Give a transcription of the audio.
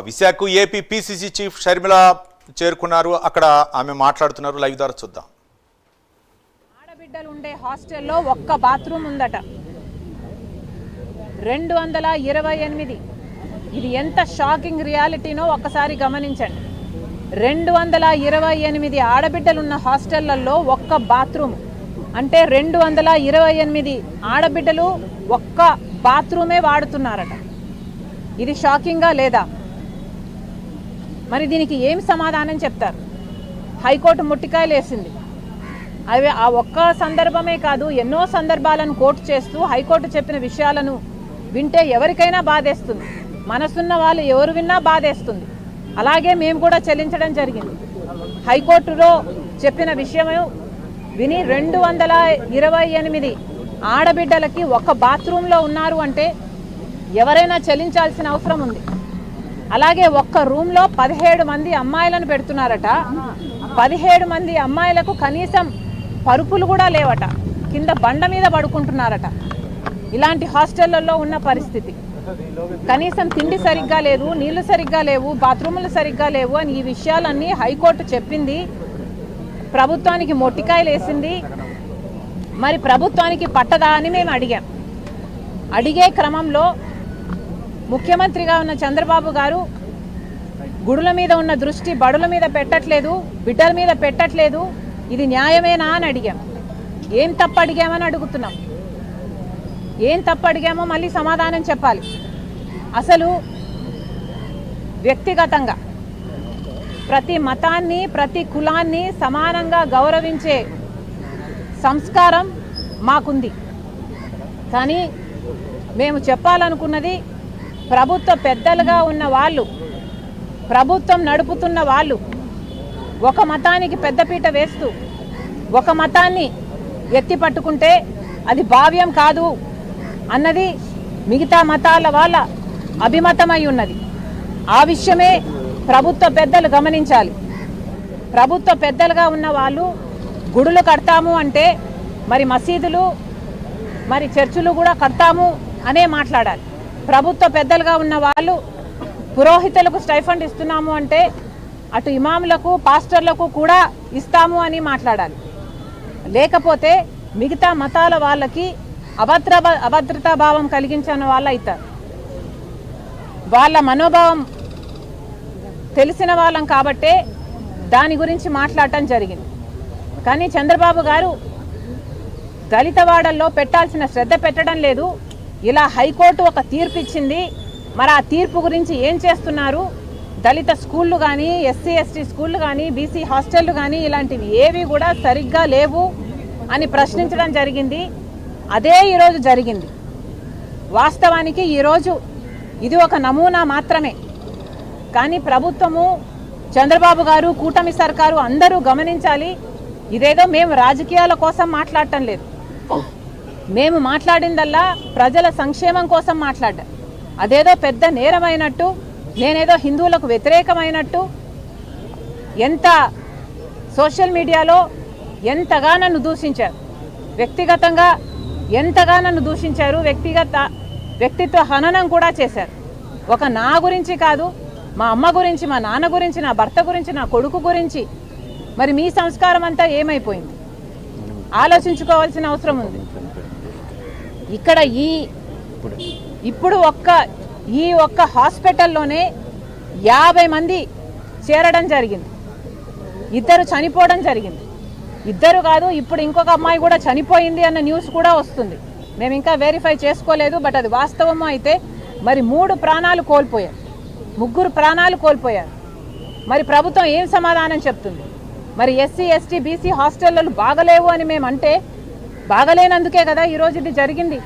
Visakha AP PCC chief Sharmila చేరుకున్నారు. అక్కడ ఆమె మాట్లాడుతున్నారు. లైవ్ ద్వారా చూద్దాం. ఆడబిడ్డలు ఉండే హాస్టల్లో ఒక్క బాత్రూమ్ ఉందట. 228. ఇది ఎంత షాకింగ్ రియాలిటీనో ఒక్కసారి గమనించండి. 228 ఆడబిడ్డలున్న హాస్టళ్లలో ఒక్క బాత్రూమ్ అంటే 228 ఆడబిడ్డలు ఒక్క బాత్రూమే వాడుతున్నారట. ఇది షాకింగ్గా లేదా? మరి దీనికి ఏం సమాధానం చెప్తారు? హైకోర్టు ముట్టికాయలు వేసింది. అవి ఆ ఒక్క సందర్భమే కాదు, ఎన్నో సందర్భాలను కోర్టు చేస్తూ హైకోర్టు చెప్పిన విషయాలను వింటే ఎవరికైనా బాధేస్తుంది. మనసున్న వాళ్ళు ఎవరు విన్నా బాధేస్తుంది. అలాగే మేము కూడా చెల్లించడం జరిగింది. హైకోర్టులో చెప్పిన విషయం విని 228 ఆడబిడ్డలకి ఒక్క బాత్రూంలో ఉన్నారు అంటే ఎవరైనా చెల్లించాల్సిన అవసరం ఉంది. అలాగే ఒక్క రూమ్లో 17 మంది అమ్మాయిలను పెడుతున్నారట. 17 మంది అమ్మాయిలకు కనీసం పరుపులు కూడా లేవట, కింద బండ మీద పడుకుంటున్నారట. ఇలాంటి హాస్టళ్లలో ఉన్న పరిస్థితి. కనీసం తిండి సరిగ్గా లేదు, నీళ్లు సరిగ్గా లేవు, బాత్రూములు సరిగ్గా లేవు అని ఈ విషయాలన్నీ హైకోర్టు చెప్పింది. ప్రభుత్వానికి మొట్టికాయలు వేసింది. మరి ప్రభుత్వానికి పట్టదా అని మేము అడిగాం. అడిగే క్రమంలో ముఖ్యమంత్రిగా ఉన్న చంద్రబాబు గారు గుడుల మీద ఉన్న దృష్టి బడుల మీద పెట్టట్లేదు, బిడ్డల మీద పెట్టట్లేదు, ఇది న్యాయమేనా అని అడిగాం. ఏం తప్పు అడిగామని అడుగుతున్నాం. ఏం తప్పు అడిగామో మళ్ళీ సమాధానం చెప్పాలి. అసలు వ్యక్తిగతంగా ప్రతి మతాన్ని ప్రతి కులాన్ని సమానంగా గౌరవించే సంస్కారం మాకుంది. కానీ మేము చెప్పాలనుకున్నది, ప్రభుత్వ పెద్దలుగా ఉన్న వాళ్ళు, ప్రభుత్వం నడుపుతున్న వాళ్ళు ఒక మతానికి పెద్దపీట వేస్తూ ఒక మతాన్ని ఎత్తి పట్టుకుంటే అది భావ్యం కాదు అన్నది మిగతా మతాల వాళ్ళ అభిమతమై ఉన్నది. ఆ విషయమే ప్రభుత్వ పెద్దలు గమనించాలి. ప్రభుత్వ పెద్దలుగా ఉన్న వాళ్ళు గుడులు కడతాము అంటే మరి మసీదులు మరి చర్చిలు కూడా కడతాము అనే మాట్లాడాలి. ప్రభుత్వ పెద్దలుగా ఉన్న వాళ్ళు పురోహితులకు స్టైఫండ్ ఇస్తున్నాము అంటే అటు ఇమాములకు పాస్టర్లకు కూడా ఇస్తాము అని మాట్లాడాలి. లేకపోతే మిగతా మతాల వాళ్ళకి అభద్రతా భావం కలిగించిన వాళ్ళు అవుతారు. వాళ్ళ మనోభావం తెలిసిన వాళ్ళం కాబట్టే దాని గురించి మాట్లాడటం జరిగింది. కానీ చంద్రబాబు గారు దళిత వాడల్లో పెట్టాల్సిన శ్రద్ధ పెట్టడం లేదు. ఇలా హైకోర్టు ఒక తీర్పు ఇచ్చింది, మరి ఆ తీర్పు గురించి ఏం చేస్తున్నారు? దళిత స్కూళ్ళు కానీ, ఎస్సీ ఎస్టీ స్కూళ్ళు కానీ, బీసీ హాస్టళ్ళు కానీ ఇలాంటివి ఏవి కూడా సరిగ్గా లేవు అని ప్రశ్నించడం జరిగింది. అదే ఈరోజు జరిగింది. వాస్తవానికి ఈరోజు ఇది ఒక నమూనా మాత్రమే. కానీ ప్రభుత్వము, చంద్రబాబు గారు, కూటమి సర్కారు అందరూ గమనించాలి. ఇదేదో మేము రాజకీయాల కోసం మాట్లాడటం లేదు. మేము మాట్లాడిందల్లా ప్రజల సంక్షేమం కోసం మాట్లాడ్డా. అదేదో పెద్ద నేరమైనట్టు, నేనేదో హిందువులకు వ్యతిరేకమైనట్టు ఎంత సోషల్ మీడియాలో ఎంతగా నన్ను దూషించారు, వ్యక్తిగతంగా ఎంతగా నన్ను దూషించారు, వ్యక్తిత్వ హననం కూడా చేశారు. ఒక నా గురించి కాదు, మా అమ్మ గురించి, మా నాన్న గురించి, నా భర్త గురించి, నా కొడుకు గురించి. మరి మీ సంస్కారం అంతా ఏమైపోయింది? ఆలోచించుకోవాల్సిన అవసరం ఉంది. ఇక్కడ ఇప్పుడు ఈ ఒక్క హాస్పిటల్లోనే 50 మంది చేరడం జరిగింది. 2 చనిపోవడం జరిగింది. 2 కాదు, ఇప్పుడు ఇంకొక అమ్మాయి కూడా చనిపోయింది అన్న న్యూస్ కూడా వస్తుంది. మేము ఇంకా వెరిఫై చేసుకోలేదు, బట్ అది వాస్తవమో అయితే మరి 3 ప్రాణాలు కోల్పోయారు, 3 ప్రాణాలు కోల్పోయారు. మరి ప్రభుత్వం ఏం సమాధానం చెప్తుంది? మరి ఎస్సీ ఎస్టీ బీసీ హాస్టళ్ళు బాగలేవు అని మేము అంటే బాగలేనందుకే కదా ఈరోజు ఇది జరిగింది.